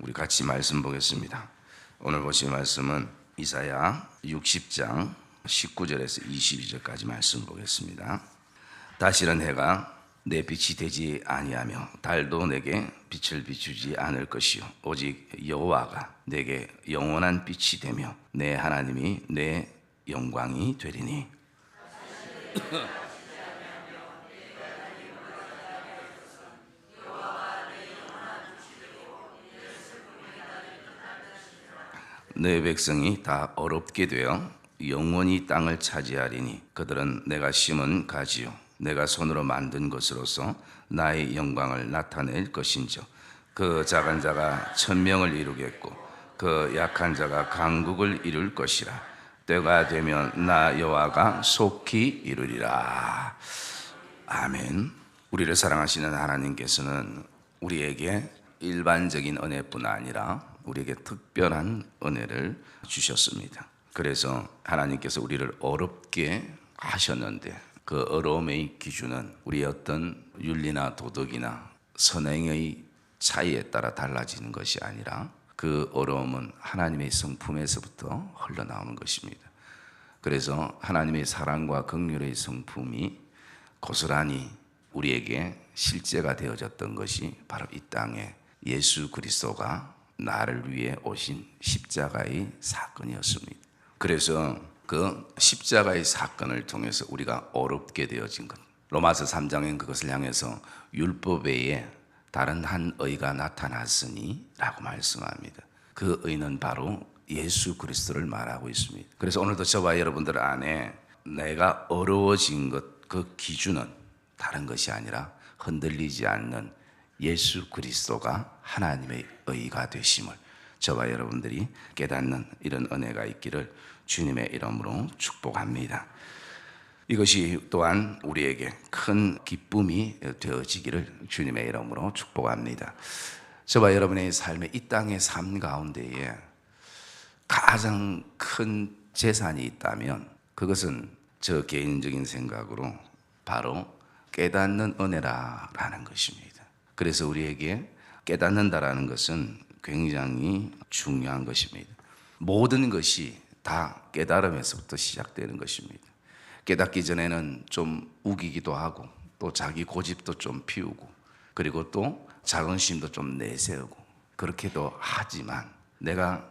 우리 같이 말씀 보겠습니다. 오늘 보실 말씀은 이사야 60장 19절에서 22절까지 말씀 보겠습니다. 다시는 해가 내 빛이 되지 아니하며 달도 내게 빛을 비추지 않을 것이요 오직 여호와가 내게 영원한 빛이 되며 내 하나님이 내 영광이 되리니. 내 백성이 다 어렵게 되어 영원히 땅을 차지하리니 그들은 내가 심은 가지요 내가 손으로 만든 것으로서 나의 영광을 나타낼 것인즉 그 작은 자가 천명을 이루겠고 그 약한 자가 강국을 이룰 것이라. 때가 되면 나 여호와가 속히 이루리라. 아멘. 우리를 사랑하시는 하나님께서는 우리에게 일반적인 은혜뿐 아니라 우리에게 특별한 은혜를 주셨습니다. 그래서 하나님께서 우리를 어렵게 하셨는데 그 어려움의 기준은 우리의 어떤 윤리나 도덕이나 선행의 차이에 따라 달라지는 것이 아니라 그 어려움은 하나님의 성품에서부터 흘러나오는 것입니다. 그래서 하나님의 사랑과 긍휼의 성품이 고스란히 우리에게 실제가 되어졌던 것이 바로 이 땅에 예수 그리스도가 나를 위해 오신 십자가의 사건이었습니다. 그래서 그 십자가의 사건을 통해서 우리가 어렵게 되어진 것, 로마서 3장엔 그것을 향해서 율법 외에 다른 한 의가 나타났으니 라고 말씀합니다. 그 의는 바로 예수 그리스도를 말하고 있습니다. 그래서 오늘도 저와 여러분들 안에 내가 어려워진 것, 그 기준은 다른 것이 아니라 흔들리지 않는 예수 그리스도가 하나님의 의가 되심을 저와 여러분들이 깨닫는 이런 은혜가 있기를 주님의 이름으로 축복합니다. 이것이 또한 우리에게 큰 기쁨이 되어지기를 주님의 이름으로 축복합니다. 저와 여러분의 삶의 이 땅의 삶 가운데에 가장 큰 재산이 있다면 그것은 저 개인적인 생각으로 바로 깨닫는 은혜라는 것입니다. 그래서 우리에게 깨닫는다라는 것은 굉장히 중요한 것입니다. 모든 것이 다 깨달음에서부터 시작되는 것입니다. 깨닫기 전에는 좀 우기기도 하고 또 자기 고집도 좀 피우고 그리고 또 자존심도 좀 내세우고 그렇게도 하지만 내가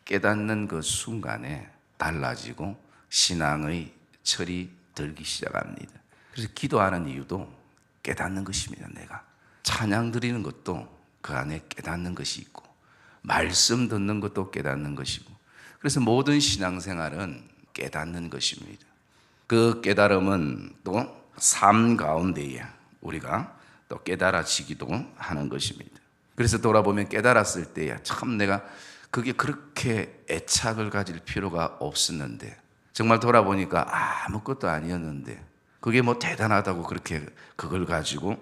깨닫는 그 순간에 달라지고 신앙의 철이 들기 시작합니다. 그래서 기도하는 이유도 깨닫는 것입니다. 내가 찬양 드리는 것도 그 안에 깨닫는 것이 있고 말씀 듣는 것도 깨닫는 것이고 그래서 모든 신앙생활은 깨닫는 것입니다. 그 깨달음은 또 삶 가운데에 우리가 또 깨달아지기도 하는 것입니다. 그래서 돌아보면 깨달았을 때야 참 내가 그게 그렇게 애착을 가질 필요가 없었는데 정말 돌아보니까 아무것도 아니었는데 그게 뭐 대단하다고 그렇게 그걸 가지고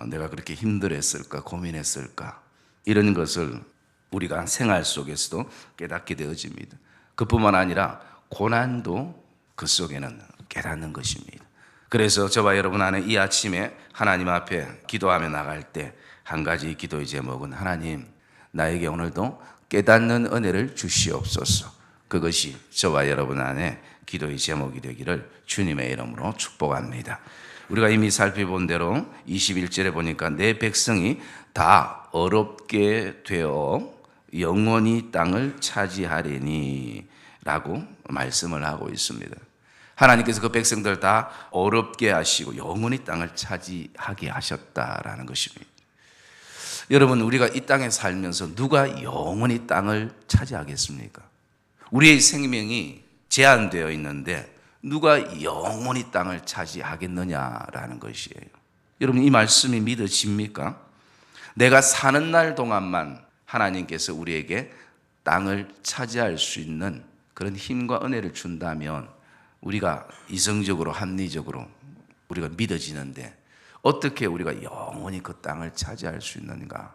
내가 그렇게 힘들었을까 고민했을까 이런 것을 우리가 생활 속에서도 깨닫게 되어집니다. 그뿐만 아니라 고난도 그 속에는 깨닫는 것입니다. 그래서 저와 여러분 안에 이 아침에 하나님 앞에 기도하며 나갈 때 한 가지 기도의 제목은 하나님 나에게 오늘도 깨닫는 은혜를 주시옵소서. 그것이 저와 여러분 안에 기도의 제목이 되기를 주님의 이름으로 축복합니다. 우리가 이미 살펴본 대로 21절에 보니까 내 백성이 다 어렵게 되어 영원히 땅을 차지하리니 라고 말씀을 하고 있습니다. 하나님께서 그 백성들 다 어렵게 하시고 영원히 땅을 차지하게 하셨다라는 것입니다. 여러분 우리가 이 땅에 살면서 누가 영원히 땅을 차지하겠습니까? 우리의 생명이 제한되어 있는데 누가 영원히 땅을 차지하겠느냐라는 것이에요. 여러분 이 말씀이 믿어집니까? 내가 사는 날 동안만 하나님께서 우리에게 땅을 차지할 수 있는 그런 힘과 은혜를 준다면 우리가 이성적으로 합리적으로 우리가 믿어지는데 어떻게 우리가 영원히 그 땅을 차지할 수 있는가?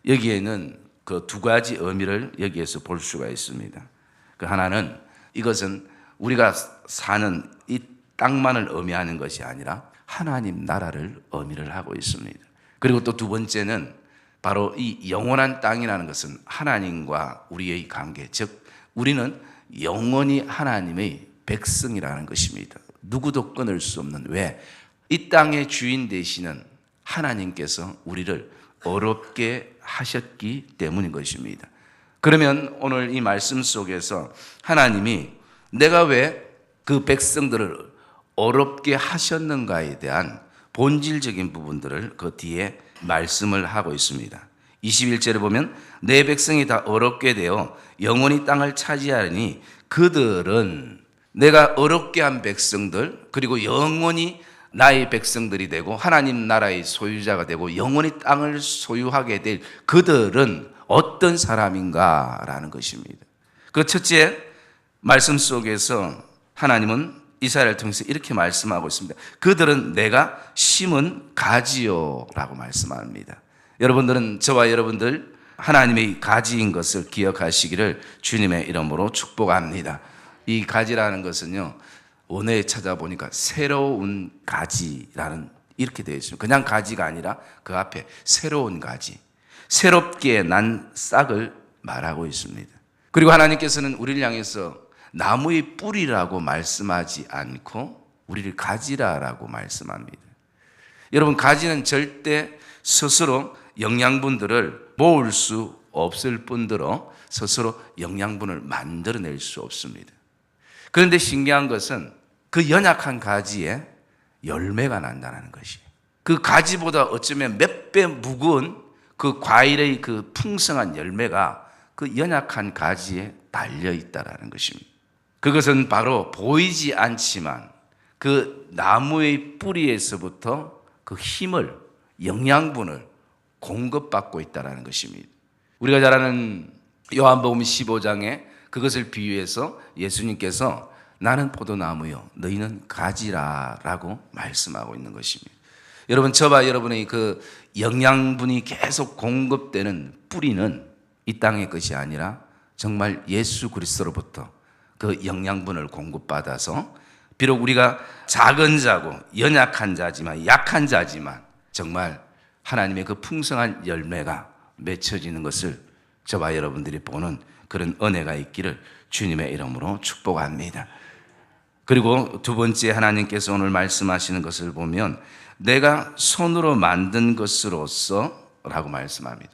여기에는 그 두 가지 의미를 여기에서 볼 수가 있습니다. 그 하나는 이것은 우리가 사는 이 땅만을 의미하는 것이 아니라 하나님 나라를 의미를 하고 있습니다. 그리고 또 두 번째는 바로 이 영원한 땅이라는 것은 하나님과 우리의 관계, 즉 우리는 영원히 하나님의 백성이라는 것입니다. 누구도 끊을 수 없는, 왜? 이 땅의 주인 되시는 하나님께서 우리를 어렵게 하셨기 때문인 것입니다. 그러면 오늘 이 말씀 속에서 하나님이 내가 왜 그 백성들을 어렵게 하셨는가에 대한 본질적인 부분들을 그 뒤에 말씀을 하고 있습니다. 21절에 보면 내 백성이 다 어렵게 되어 영원히 땅을 차지하니 그들은, 내가 어렵게 한 백성들, 그리고 영원히 나의 백성들이 되고 하나님 나라의 소유자가 되고 영원히 땅을 소유하게 될 그들은 어떤 사람인가라는 것입니다. 그 첫째 말씀 속에서 하나님은 이사야를 통해서 이렇게 말씀하고 있습니다. 그들은 내가 심은 가지요 라고 말씀합니다. 여러분들은, 저와 여러분들 하나님의 가지인 것을 기억하시기를 주님의 이름으로 축복합니다. 이 가지라는 것은요, 원어에 찾아보니까 새로운 가지라는, 이렇게 되어 있습니다. 그냥 가지가 아니라 그 앞에 새로운 가지, 새롭게 난 싹을 말하고 있습니다. 그리고 하나님께서는 우리를 향해서 나무의 뿌리라고 말씀하지 않고 우리를 가지라라고 말씀합니다. 여러분, 가지는 절대 스스로 영양분들을 모을 수 없을 뿐더러 스스로 영양분을 만들어낼 수 없습니다. 그런데 신기한 것은 그 연약한 가지에 열매가 난다는 것이에요. 그 가지보다 어쩌면 몇 배 무거운 그 과일의 그 풍성한 열매가 그 연약한 가지에 달려 있다는 것입니다. 그것은 바로 보이지 않지만 그 나무의 뿌리에서부터 그 힘을, 영양분을 공급받고 있다는 것입니다. 우리가 잘 아는 요한복음 15장에 그것을 비유해서 예수님께서 나는 포도나무요 너희는 가지라라고 말씀하고 있는 것입니다. 여러분, 저와 여러분의 그 영양분이 계속 공급되는 뿌리는 이 땅의 것이 아니라 정말 예수 그리스도로부터 그 영양분을 공급받아서, 비록 우리가 작은 자고 연약한 자지만, 약한 자지만 정말 하나님의 그 풍성한 열매가 맺혀지는 것을 저와 여러분들이 보는 그런 은혜가 있기를 주님의 이름으로 축복합니다. 그리고 두 번째, 하나님께서 오늘 말씀하시는 것을 보면 내가 손으로 만든 것으로서 라고 말씀합니다.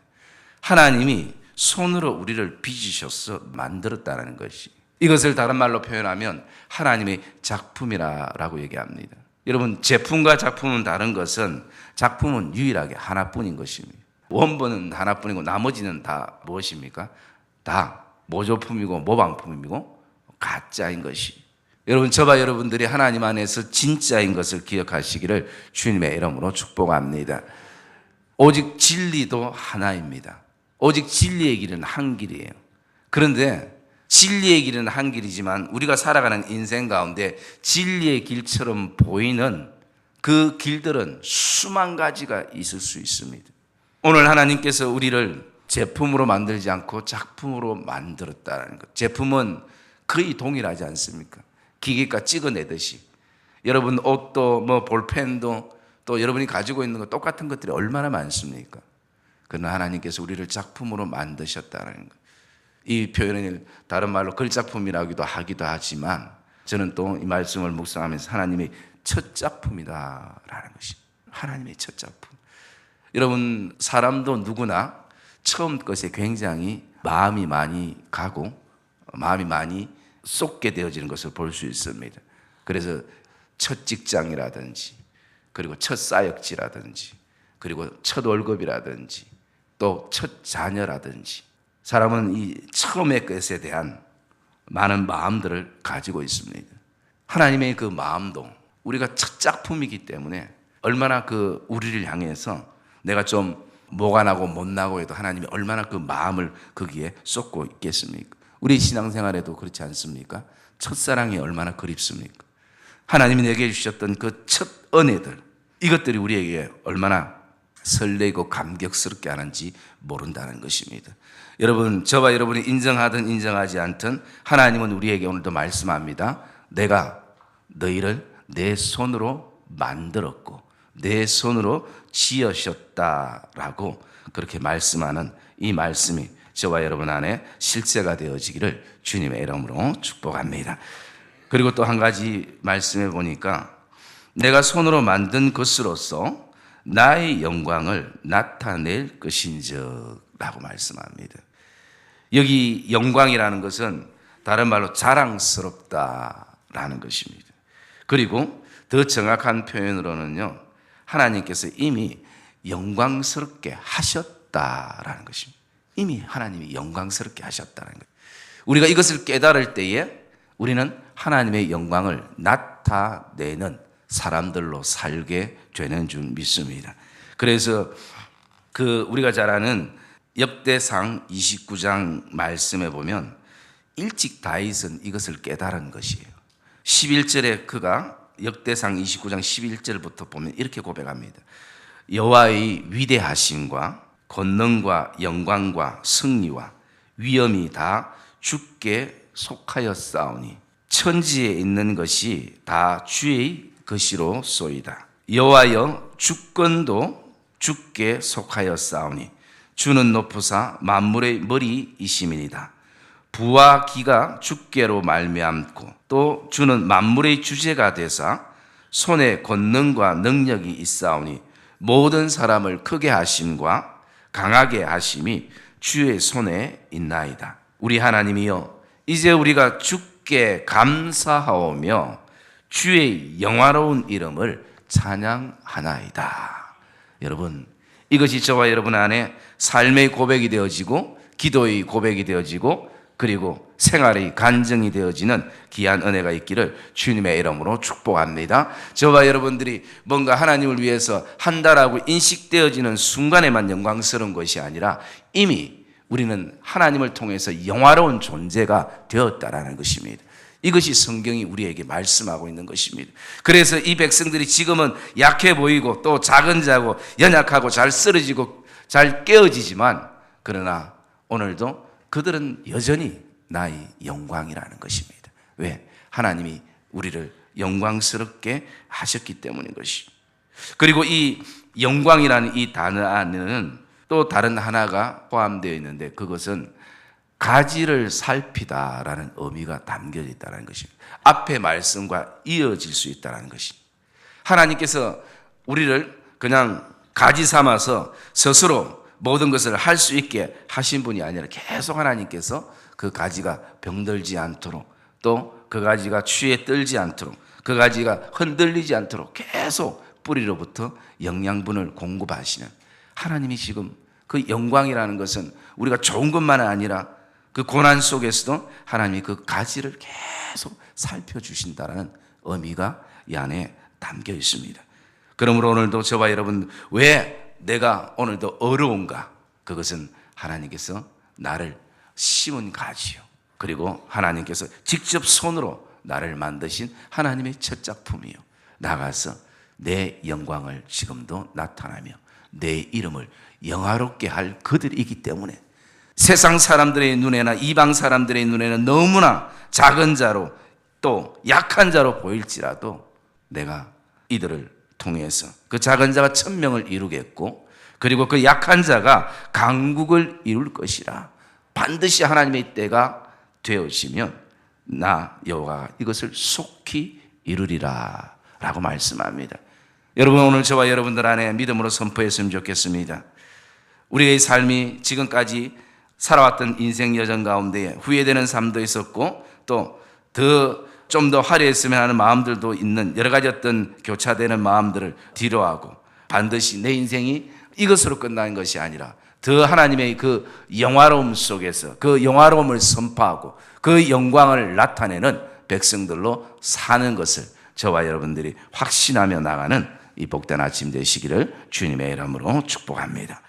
하나님이 손으로 우리를 빚으셔서 만들었다는 것이, 이것을 다른 말로 표현하면 하나님의 작품이라고 얘기합니다. 여러분, 제품과 작품은 다른 것은, 작품은 유일하게 하나뿐인 것입니다. 원본은 하나뿐이고 나머지는 다 무엇입니까? 다 모조품이고 모방품이고 가짜인 것이. 여러분, 저와 여러분들이 하나님 안에서 진짜인 것을 기억하시기를 주님의 이름으로 축복합니다. 오직 진리도 하나입니다. 오직 진리의 길은 한 길이에요. 그런데 진리의 길은 한 길이지만 우리가 살아가는 인생 가운데 진리의 길처럼 보이는 그 길들은 수만 가지가 있을 수 있습니다. 오늘 하나님께서 우리를 제품으로 만들지 않고 작품으로 만들었다는 것. 제품은 거의 동일하지 않습니까? 기계가 찍어내듯이. 여러분, 옷도 볼펜도 또 여러분이 가지고 있는 거 똑같은 것들이 얼마나 많습니까? 그러나 하나님께서 우리를 작품으로 만드셨다는 것. 이 표현을 다른 말로 글작품이라기도 하기도 하지만 저는 또 이 말씀을 묵상하면서 하나님의 첫 작품이다라는 것입니다. 하나님의 첫 작품. 여러분, 사람도 누구나 처음 것에 굉장히 마음이 많이 가고 마음이 많이 쏟게 되어지는 것을 볼 수 있습니다. 그래서 첫 직장이라든지, 그리고 첫 사역지라든지, 그리고 첫 월급이라든지, 또 첫 자녀라든지, 사람은 이 처음의 것에 대한 많은 마음들을 가지고 있습니다. 하나님의 그 마음도 우리가 첫 작품이기 때문에 얼마나 그 우리를 향해서 내가 좀 뭐가 나고 못 나고 해도 하나님이 얼마나 그 마음을 거기에 쏟고 있겠습니까? 우리 신앙생활에도 그렇지 않습니까? 첫사랑이 얼마나 그립습니까? 하나님이 내게 주셨던 그 첫 은혜들, 이것들이 우리에게 얼마나 설레고 감격스럽게 하는지 모른다는 것입니다. 여러분, 저와 여러분이 인정하든 인정하지 않든 하나님은 우리에게 오늘도 말씀합니다. 내가 너희를 내 손으로 만들었고 내 손으로 지으셨다라고 그렇게 말씀하는 이 말씀이 저와 여러분 안에 실제가 되어지기를 주님의 이름으로 축복합니다. 그리고 또 한 가지 말씀해 보니까 내가 손으로 만든 것으로서 나의 영광을 나타낼 것인즉 라고 말씀합니다. 여기 영광이라는 것은 다른 말로 자랑스럽다라는 것입니다. 그리고 더 정확한 표현으로는요, 하나님께서 이미 영광스럽게 하셨다라는 것입니다. 이미 하나님이 영광스럽게 하셨다는 거예요. 우리가 이것을 깨달을 때에 우리는 하나님의 영광을 나타내는 사람들로 살게 되는 줄 믿습니다. 그래서 우리가 잘 아는 역대상 29장 말씀에 보면 일찍 다윗은 이것을 깨달은 것이에요. 11절에 그가 역대상 29장 11절부터 보면 이렇게 고백합니다. 여호와의 위대하심과 권능과 영광과 승리와 위엄이 다 주께 속하였사오니 천지에 있는 것이 다 주의 것이로소이다. 여호와여 주권도 주께 속하였사오니 주는 높으사 만물의 머리이심이니이다. 부와 기가 주께로 말미암고 또 주는 만물의 주제가 되사 손에 권능과 능력이 있사오니 모든 사람을 크게 하심과 강하게 하심이 주의 손에 있나이다. 우리 하나님이여, 이제 우리가 주께 감사하오며 주의 영화로운 이름을 찬양하나이다. 여러분, 이것이 저와 여러분 안에 삶의 고백이 되어지고 기도의 고백이 되어지고 그리고 생활의 간증이 되어지는 귀한 은혜가 있기를 주님의 이름으로 축복합니다. 저와 여러분들이 뭔가 하나님을 위해서 한다라고 인식되어지는 순간에만 영광스러운 것이 아니라 이미 우리는 하나님을 통해서 영화로운 존재가 되었다라는 것입니다. 이것이 성경이 우리에게 말씀하고 있는 것입니다. 그래서 이 백성들이 지금은 약해 보이고 또 작은 자고 연약하고 잘 쓰러지고 잘 깨어지지만 그러나 오늘도 그들은 여전히 나의 영광이라는 것입니다. 왜? 하나님이 우리를 영광스럽게 하셨기 때문인 것입니다. 그리고 이 영광이라는 이 단어 안에는 또 다른 하나가 포함되어 있는데 그것은 가지를 살피다라는 의미가 담겨 있다는 것입니다. 앞의 말씀과 이어질 수 있다는 것입니다. 하나님께서 우리를 그냥 가지 삼아서 스스로 모든 것을 할 수 있게 하신 분이 아니라 계속 하나님께서 그 가지가 병들지 않도록 또 그 가지가 추위에 떨지 않도록 그 가지가 흔들리지 않도록 계속 뿌리로부터 영양분을 공급하시는 하나님이 지금 그 영광이라는 것은 우리가 좋은 것만은 아니라 그 고난 속에서도 하나님이 그 가지를 계속 살펴주신다는 의미가 이 안에 담겨 있습니다. 그러므로 오늘도 저와 여러분 왜 내가 오늘도 어려운가? 그것은 하나님께서 나를 심은 가지요. 그리고 하나님께서 직접 손으로 나를 만드신 하나님의 첫 작품이요. 나가서 내 영광을 지금도 나타나며 내 이름을 영화롭게 할 그들이기 때문에 세상 사람들의 눈에나 이방 사람들의 눈에는 너무나 작은 자로 또 약한 자로 보일지라도 내가 이들을 통해서 그 작은 자가 1000명을 이루겠고 그리고 그 약한 자가 강국을 이룰 것이라. 반드시 하나님의 때가 되어지면 나 여호와가 이것을 속히 이루리라 라고 말씀합니다. 여러분 오늘 저와 여러분들 안에 믿음으로 선포했으면 좋겠습니다. 우리의 삶이 지금까지 살아왔던 인생 여정 가운데 후회되는 삶도 있었고 또 좀 더 화려했으면 하는 마음들도 있는 여러 가지 어떤 교차되는 마음들을 뒤로하고 반드시 내 인생이 이것으로 끝나는 것이 아니라 더 하나님의 그 영화로움 속에서 그 영화로움을 선포하고 그 영광을 나타내는 백성들로 사는 것을 저와 여러분들이 확신하며 나가는 이 복된 아침 되시기를 주님의 이름으로 축복합니다.